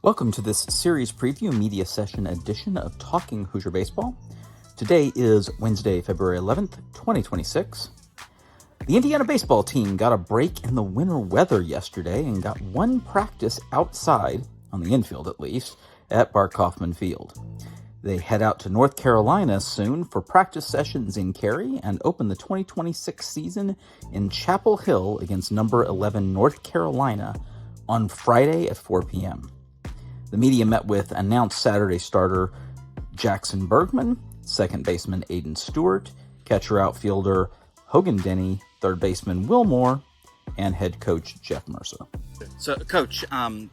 Welcome to this series preview media session edition of Talking Hoosier Baseball. Today is Wednesday, February 11th, 2026. The Indiana baseball team got a break in the winter weather yesterday and got one practice outside, on the infield at least, at Bart Kaufman Field. They head out to North Carolina soon for practice sessions in Cary and open the 2026 season in Chapel Hill against number 11 North Carolina on Friday at 4 p.m. The media met with announced Saturday starter Jackson Bergman, second baseman Aiden Stewart, catcher outfielder Hogan Denny, third baseman Will Moore, and head coach Jeff Mercer. So, Coach, going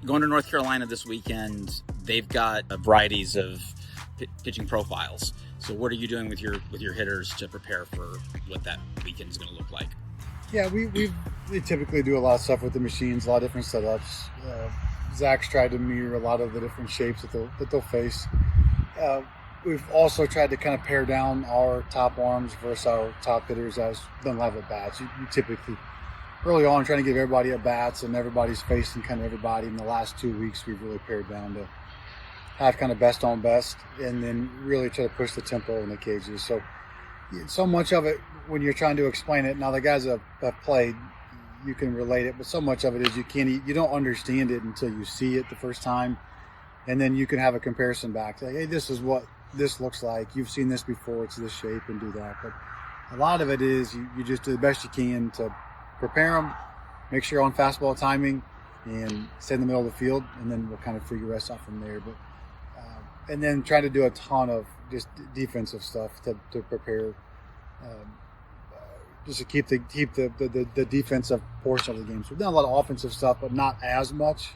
to North Carolina this weekend, they've got varieties of pitching profiles. So, what are you doing with your hitters to prepare for what that weekend is going to look like? Yeah, we typically do a lot of stuff with the machines, a lot of different setups. Zach's tried to mirror a lot of the different shapes that they'll face. We've also tried to kind of pare down our top arms versus our top hitters as don't have at bats. You typically early on trying to give everybody at bats, and everybody's facing kind of everybody. In the last 2 weeks, we've really pared down to have kind of best on best, and then really try to push the tempo in the cages. So much of it, when you're trying to explain it, now the guys that have played, you can relate it, but so much of it is you don't understand it until you see it the first time, and then you can have a comparison back. Like, hey, this is what this looks like. You've seen this before. It's this shape, and do that. But a lot of it is you just do the best you can to prepare them, make sure you're on fastball timing, and stay in the middle of the field, and then we'll kind of figure the rest out from there. But and then try to do a ton of just defensive stuff to prepare. Just to keep the defensive portion of the game. So we've done a lot of offensive stuff, but not as much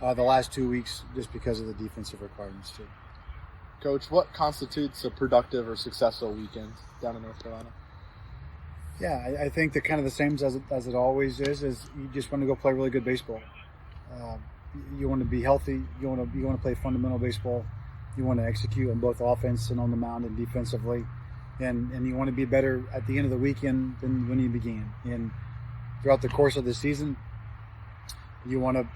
the last 2 weeks just because of the defensive requirements too. Coach, what constitutes a productive or successful weekend down in North Carolina? Yeah, I think that kind of the same as it always is you just want to go play really good baseball. You want to be healthy. You want to play fundamental baseball. You want to execute on both offense and on the mound and defensively. And you want to be better at the end of the weekend than when you began. And throughout the course of the season, you want to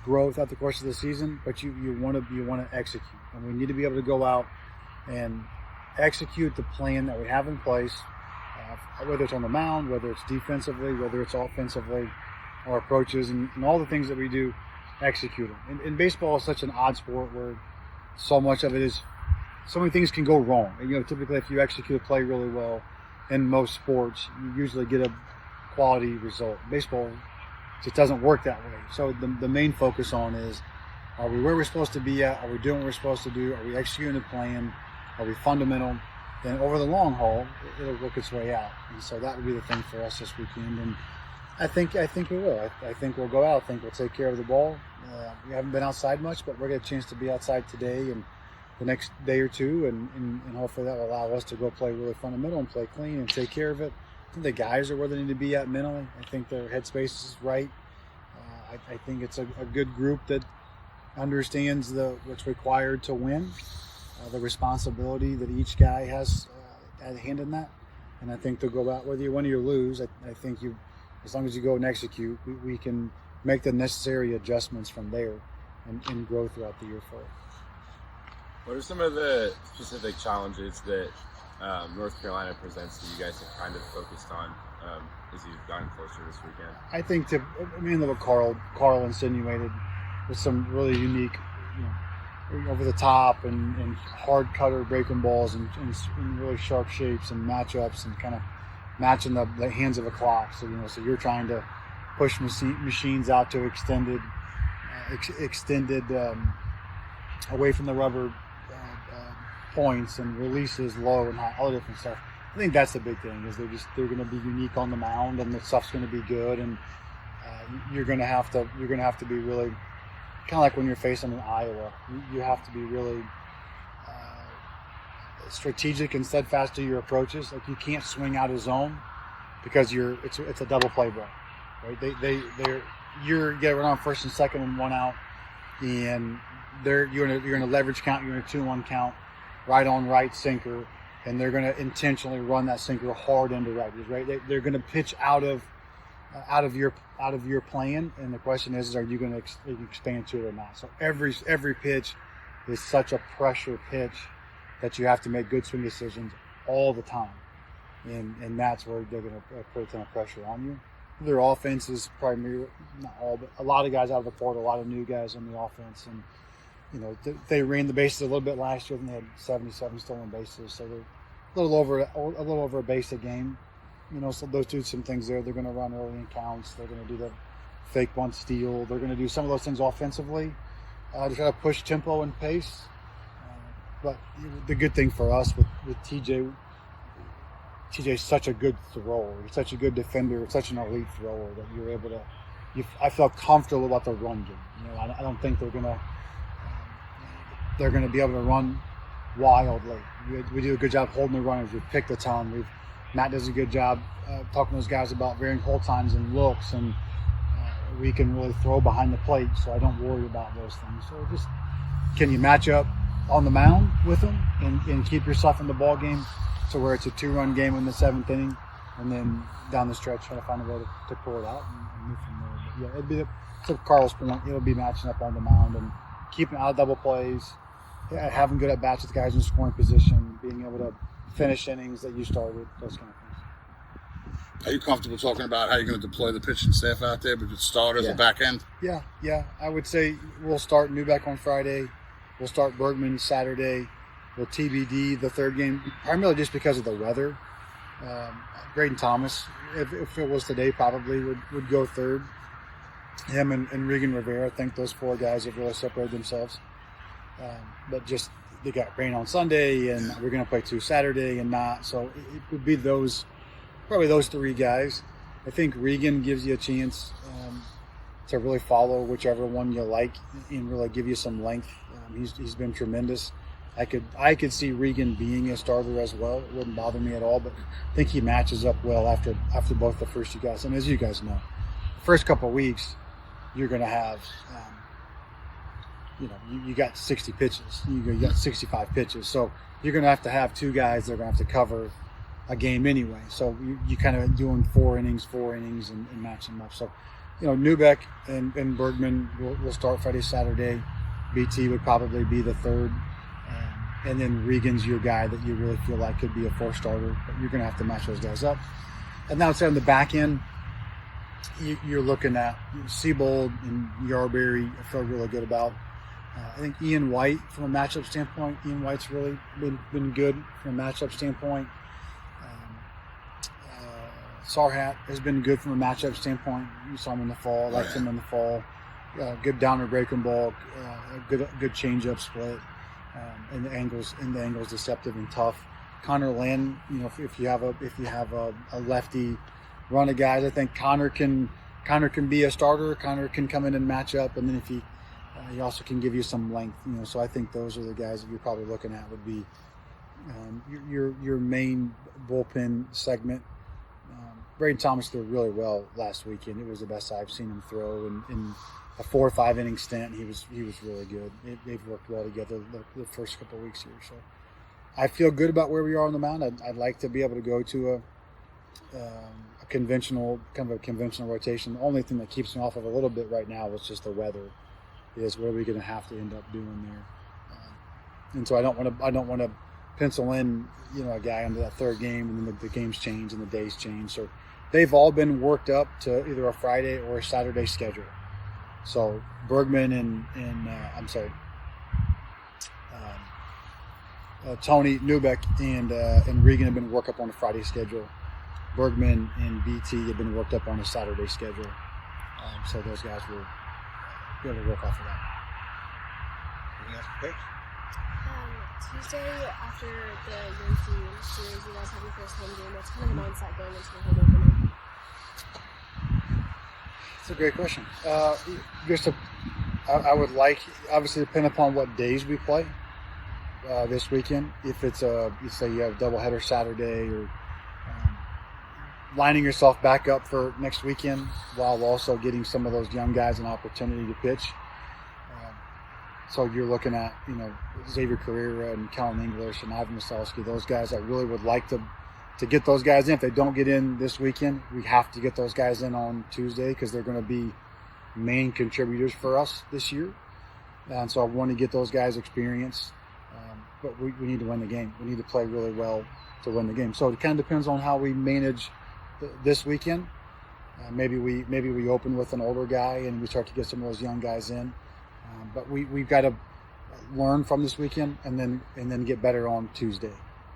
grow throughout the course of the season, but you want to execute. And we need to be able to go out and execute the plan that we have in place, whether it's on the mound, whether it's defensively, whether it's offensively, our approaches, and all the things that we do, execute them. And baseball is such an odd sport where so much of it is. So many things can go wrong. And, typically if you execute a play really well in most sports, you usually get a quality result. Baseball just doesn't work that way. So the main focus on is, are we where we're supposed to be at? Are we doing what we're supposed to do? Are we executing the plan? Are we fundamental? Then over the long haul, it'll work its way out. And so that would be the thing for us this weekend. And I think we will. I think we'll go out. I think we'll take care of the ball. We haven't been outside much, but we're going to get a chance to be outside today and the next day or two, and hopefully that will allow us to go play really fundamental and play clean and take care of it. I think the guys are where they need to be at mentally. I think their headspace is right. I think it's a good group that understands what's required to win, the responsibility that each guy has at hand in that. And I think they'll go out, whether you win or you lose. I think as long as you go and execute, we can make the necessary adjustments from there and grow throughout the year for it. What are some of the specific challenges that North Carolina presents that you guys have kind of focused on as you've gotten closer this weekend? I think what Carl insinuated was some really unique, over the top and hard cutter breaking balls and really sharp shapes and matchups and kind of matching the hands of a clock. So so you're trying to push machines out to extended away from the rubber points and releases low and high, all the different stuff. I think that's the big thing is they're going to be unique on the mound, and the stuff's going to be good, and you're going to have to be really kind of like when you're facing in Iowa. You have to be really strategic and steadfast to your approaches. Like you can't swing out of zone because it's a double play ball, right? You're get run on first and second and one out, and you're in a leverage count. You're in a 2-1 count. Right on right sinker, and they're going to intentionally run that sinker hard into righties, right? They're going to pitch out of out of your plan, and the question is are you going to expand to it or not? So every pitch is such a pressure pitch that you have to make good swing decisions all the time, and that's where they're going to put a ton of pressure on you. Their offense is probably not all, but a lot of guys out of the portal, a lot of new guys on the offense, and they ran the bases a little bit last year, and they had 77 stolen bases, so they're a little over a base a game. So those do some things there. They're going to run early in counts. They're going to do the fake bunt steal. They're going to do some of those things offensively to try to push tempo and pace. But the good thing for us with TJ's such a good thrower. He's such a good defender. Such an elite thrower that you're able to. I felt comfortable about the run game. I don't think they're going to be able to run wildly. We do a good job holding the runners. We've picked a ton. Matt does a good job talking to those guys about varying hold times and looks, and we can really throw behind the plate, so I don't worry about those things. So just, can you match up on the mound with them and keep yourself in the ball game to where it's a 2-run game in the 7th inning, and then down the stretch try to find a way to pull it out and move from there. But yeah, it'd be to Carl's point, it'll be matching up on the mound and keeping out of double plays, having good at bats with guys in scoring position, being able to finish innings that you started, those kind of things. Are you comfortable talking about how you're going to deploy the pitching staff out there, but with starters or back end? Yeah. I would say we'll start Newbeck on Friday. We'll start Bergman Saturday. We'll TBD the third game, primarily just because of the weather. Braden Thomas, if it was today, probably would go third. Him and Regan Rivera, I think those 4 guys have really separated themselves. But just they got rain on Sunday, and we're going to play 2 Saturday and not. So it would be probably those 3 guys. I think Regan gives you a chance to really follow whichever one you like and really give you some length. He's been tremendous. I could see Regan being a starter as well. It wouldn't bother me at all, but I think he matches up well after both the first 2 guys. And as you guys know, the first couple of weeks, you're going to have you got 60 pitches. You got 65 pitches. So you're going to have 2 guys that are going to have to cover a game anyway. So you kind of doing 4 innings and matching them up. So, Newbeck and Bergman will start Friday, Saturday. BT would probably be the third. And then Regan's your guy that you really feel like could be a 4th starter. But you're going to have to match those guys up. And now it's on the back end. You're looking at Seabold and Yarberry. I feel really good about. I think Ian White, from a matchup standpoint, Ian White's really been good from a matchup standpoint. Sarhat has been good from a matchup standpoint. You saw him in the fall, liked him in the fall. Good downer breaking ball, good changeup split, and the angles deceptive and tough. Connor Lynn, if you have a lefty run of guys, I think Connor can be a starter. Connor can come in and match up, and then if he also can give you some length. So I think those are the guys that you're probably looking at would be your main bullpen segment. Braden Thomas threw really well last weekend. It was the best I've seen him throw in a 4 or 5 inning stint. He was really good. They've worked well together the first couple of weeks here. So I feel good about where we are on the mound. I'd like to be able to go to a conventional rotation. The only thing that keeps me off of a little bit right now is just the weather. Is what are we going to have to end up doing there? And so I don't want to pencil in a guy into that 3rd game, and then the games change and the days change. So they've all been worked up to either a Friday or a Saturday schedule. So Bergman and Tony Newbeck and Regan have been worked up on a Friday schedule. Bergman and BT have been worked up on a Saturday schedule. So those guys will be able to work off of that. Anything else for Coach? Tuesday after the Yankee series, you guys have your first home game. What's kind of the mindset going into the home opener? It's a great question. I would like, obviously, depending upon what days we play this weekend. If it's you say you have a doubleheader Saturday, or lining yourself back up for next weekend while also getting some of those young guys an opportunity to pitch. So you're looking at, Xavier Carrera and Kellen English and Ivan Masalski, those guys that really would like to to get those guys in. If they don't get in this weekend, we have to get those guys in on Tuesday because they're going to be main contributors for us this year. And so I want to get those guys experience. But we need to win the game. We need to play really well to win the game. So it kind of depends on how we manage this weekend. Maybe we open with an older guy and we start to get some of those young guys in. But we've got to learn from this weekend and then get better on Tuesday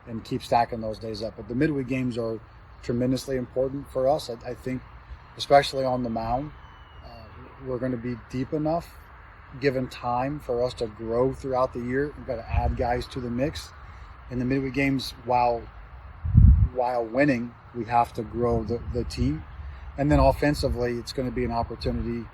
and keep stacking those days up. But the midweek games are tremendously important for us. I think, especially on the mound, we're going to be deep enough, given time for us to grow throughout the year. We've got to add guys to the mix. In the midweek games, while winning, we have to grow the team. And then offensively, it's going to be an opportunity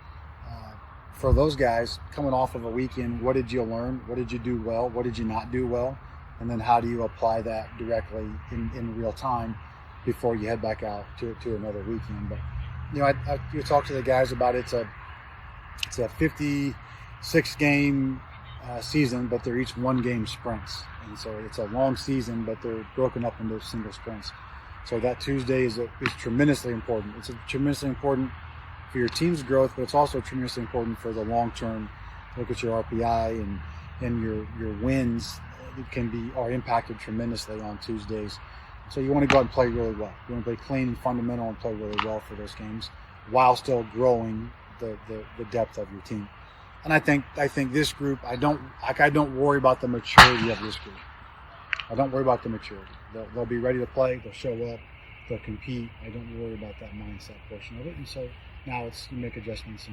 for those guys coming off of a weekend. What did you learn? What did you do well? What did you not do well? And then how do you apply that directly in real time before you head back out to another weekend? But, you talk to the guys about it's a 56-game season, but they're each one-game sprints. And so it's a long season, but they're broken up into single sprints. So that Tuesday is tremendously important. It's tremendously important for your team's growth, but it's also tremendously important for the long term. Look at your RPI and your wins are impacted tremendously on Tuesdays. So you want to go out and play really well. You want to play clean and fundamental and play really well for those games while still growing the depth of your team. And I think this group, I don't worry about the maturity of this group. I don't worry about the maturity. They'll be ready to play. They'll show up. They'll compete. I don't worry about that mindset portion of it. And so now you make adjustments.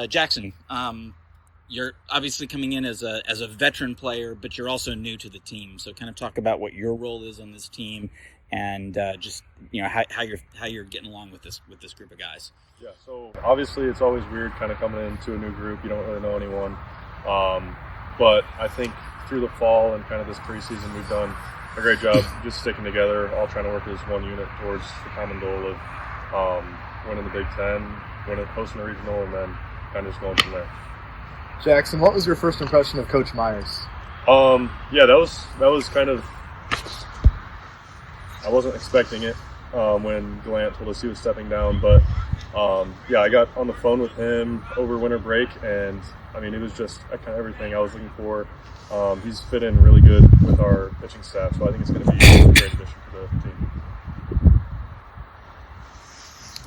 Jackson, you're obviously coming in as a veteran player, but you're also new to the team. So kind of talk about what your role is on this team, and just how you're getting along with this group of guys. Yeah. So obviously it's always weird kind of coming into a new group. You don't really know anyone. But I think through the fall and kind of this preseason, we've done a great job just sticking together, all trying to work as one unit towards the common goal of winning the Big Ten, hosting a regional, and then kind of just going from there. Jackson, what was your first impression of Coach Myers? Yeah, that was kind of, I wasn't expecting it when Gallant told us he was stepping down, but I got on the phone with him over winter break, and I mean, it was just kind of everything I was looking for. He's fit in really good with our pitching staff, so I think it's going to be a great addition to the team.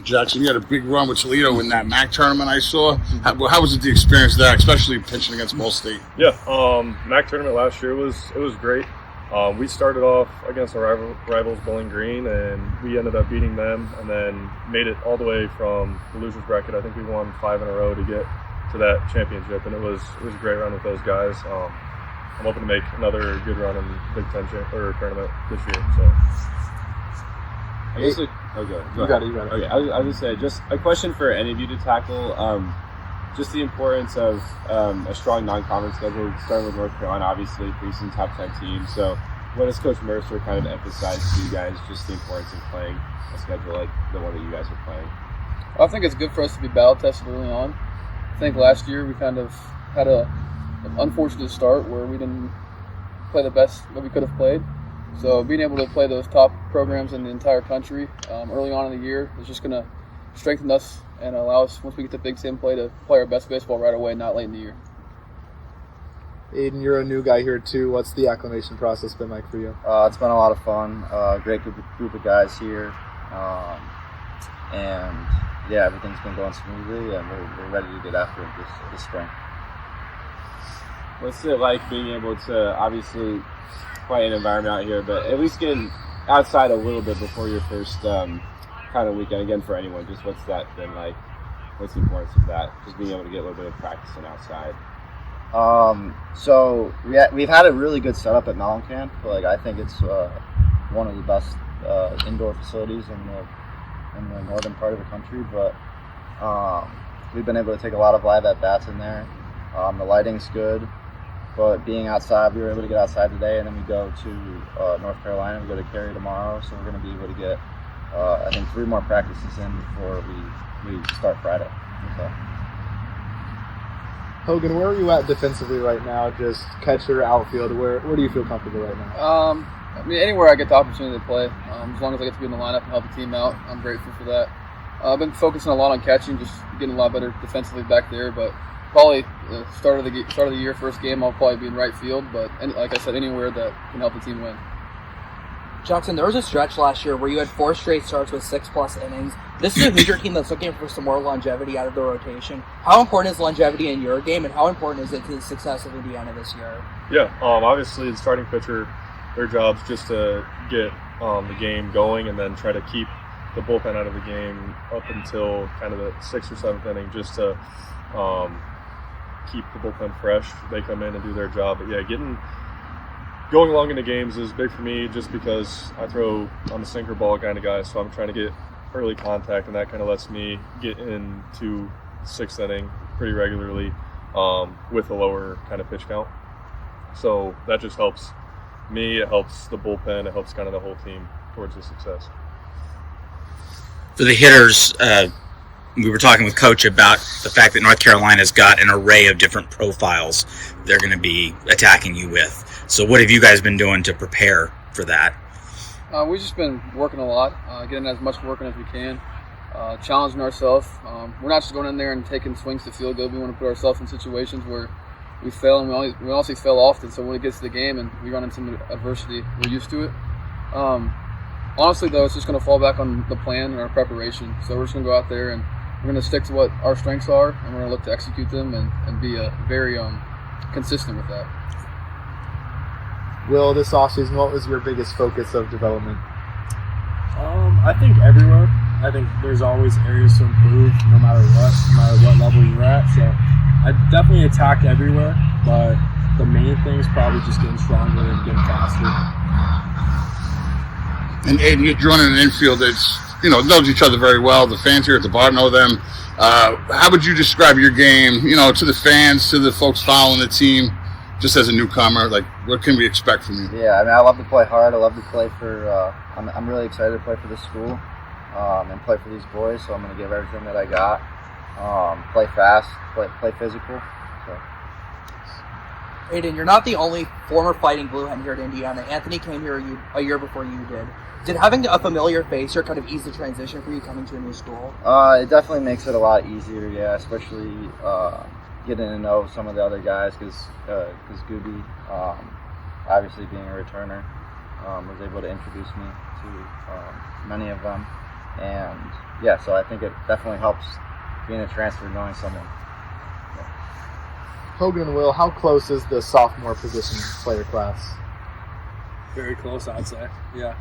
Jackson, you had a big run with Toledo in that MAC tournament I saw. How was it the experience there, especially pitching against Ball State? Yeah, MAC tournament last year was great. We started off against our rivals Bowling Green, and we ended up beating them, and then made it all the way from the losers bracket. I think we won 5 in a row to get to that championship, and it was a great run with those guys. I'm hoping to make another good run in Big Ten tournament this year. So. I guess you got it. Okay, I was going to say, just a question for any of you to tackle. Just the importance of a strong non-conference schedule, starting with North Carolina, obviously, preseason top 10 team. So what does Coach Mercer kind of emphasize to you guys, just the importance of playing a schedule like the one that you guys are playing? I think it's good for us to be battle tested early on. I think last year we kind of had an unfortunate start where we didn't play the best that we could have played. So being able to play those top programs in the entire country early on in the year is just going to strengthen us and allow us, once we get to Big Ten play, to play our best baseball right away, not late in the year. Aiden, you're a new guy here too. What's the acclimation process been like for you? It's been a lot of fun. Great group of guys here. And yeah, everything's been going smoothly, and we're ready to get after it this spring. What's it like being able to, obviously, play an environment out here, but at least getting outside a little bit before your first kind of weekend, again, for anyone? Just what's that been like? What's the importance of that? Just being able to get a little bit of practice and outside. So we've had a really good setup at Mountain Camp. I think it's one of the best indoor facilities in the northern part of the country, but we've been able to take a lot of live at-bats in there. The lighting's good, but being outside, we were able to get outside today, and then we go to North Carolina. We go to Cary tomorrow, so we're going to be able to get, I think, 3 more practices in before we start Friday. So. Hogan, where are you at defensively right now? Just catcher, outfield. Where do you feel comfortable right now? I mean, anywhere I get the opportunity to play, as long as I get to be in the lineup and help the team out, I'm grateful for that. I've been focusing a lot on catching, just getting a lot better defensively back there. But probably start of the year, first game, I'll probably be in right field. But like I said, anywhere that can help the team win. Jackson, there was a stretch last year where you had 4 straight starts with 6+ innings. This is a Hoosier team that's looking for some more longevity out of the rotation. How important is longevity in your game, and how important is it to the success of Indiana this year? Yeah, obviously the starting pitcher, their job's just to get the game going and then try to keep the bullpen out of the game up until kind of the 6th or 7th inning, just to keep the bullpen fresh. They come in and do their job. But yeah, going long into games is big for me just because I'm a sinker ball kind of guy, so I'm trying to get early contact, and that kind of lets me get into 6th inning pretty regularly with a lower kind of pitch count. So that just helps me, it helps the bullpen, it helps kind of the whole team towards the success. For the hitters, we were talking with Coach about the fact that North Carolina's got an array of different profiles they're going to be attacking you with. So what have you guys been doing to prepare for that? We've just been working a lot, getting as much work in as we can, challenging ourselves. We're not just going in there and taking swings to feel good. We want to put ourselves in situations where we fail, and we honestly fail often. So when it gets to the game and we run into some adversity, we're used to it. Honestly, though, it's just going to fall back on the plan and our preparation. So we're just going to go out there and we're going to stick to what our strengths are, and we're going to look to execute them and be very consistent with that. Will, this offseason, what was your biggest focus of development? I think everywhere. I think there's always areas to improve no matter what level you're at. So I definitely attacked everywhere, but the main thing is probably just getting stronger and getting faster. And Aiden, you're joining an infield that's, knows each other very well. The fans here at the bar know them. How would you describe your game, to the fans, to the folks following the team, just as a newcomer? Like, what can we expect from you? Yeah, I love to play hard. I love to play for I'm really excited to play for this school and play for these boys, so I'm going to give everything that I got. Play fast, play physical. So. Aiden, you're not the only former Fighting Blue Hen here at Indiana. Anthony came here a year before you did. Did having a familiar face here kind of ease the transition for you coming to a new school? It definitely makes it a lot easier, yeah, especially getting to know some of the other guys because Gooby, obviously being a returner, was able to introduce me to many of them. And, yeah, so I think it definitely helps being a transfer, knowing someone. Yeah. Hogan and Will, how close is the sophomore position player class? Very close, I'd say. Yeah.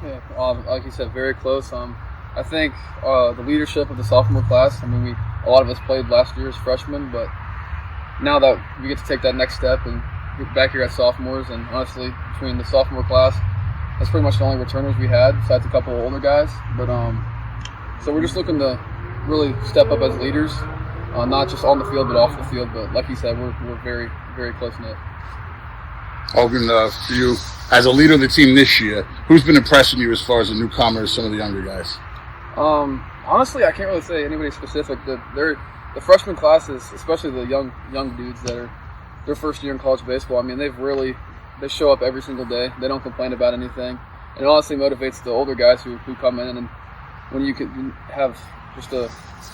Yeah, like you said, very close. I think the leadership of the sophomore class, a lot of us played last year as freshmen, but now that we get to take that next step and get back here as sophomores, and honestly, between the sophomore class, that's pretty much the only returners we had, besides a couple of older guys. But so we're just looking to really step up as leaders, not just on the field, but off the field. But like you said, we're very, very close-knit. Hogan, for you, as a leader of the team this year, who's been impressing you as far as the newcomers, some of the younger guys? Honestly, I can't really say anybody specific. The freshman classes, especially the young dudes that are their first year in college baseball, they show up every single day. They don't complain about anything. And it honestly motivates the older guys who come in. And when you can have just a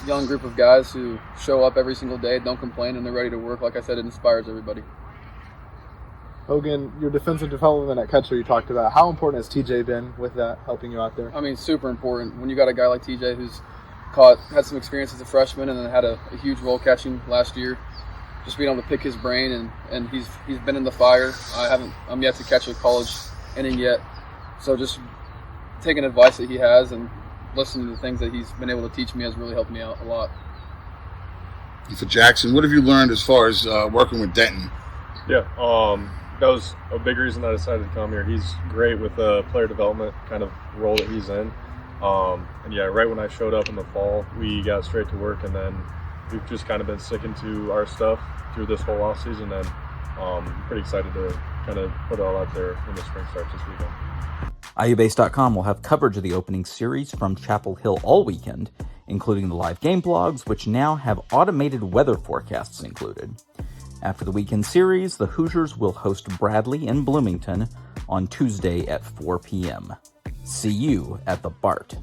young group of guys who show up every single day, don't complain, and they're ready to work, like I said, it inspires everybody. Hogan, your defensive development at catcher you talked about, how important has TJ been with that, helping you out there? Super important. When you got a guy like TJ who's had some experience as a freshman and then had a huge role catching last year, just being able to pick his brain, and he's been in the fire. I'm yet to catch a college inning yet, so just taking advice that he has and listening to the things that he's been able to teach me has really helped me out a lot. And for Jackson, what have you learned as far as working with Denton? Yeah, that was a big reason I decided to come here. He's great with the player development kind of role that he's in. And yeah, right when I showed up in the fall, we got straight to work, and then we've just kind of been sticking to our stuff through this whole off season, and pretty excited to kind of put it all out there when the spring starts this weekend. IUBase.com will have coverage of the opening series from Chapel Hill all weekend, including the live game blogs, which now have automated weather forecasts included. After the weekend series, the Hoosiers will host Bradley in Bloomington on Tuesday at 4 p.m. See you at the Bart.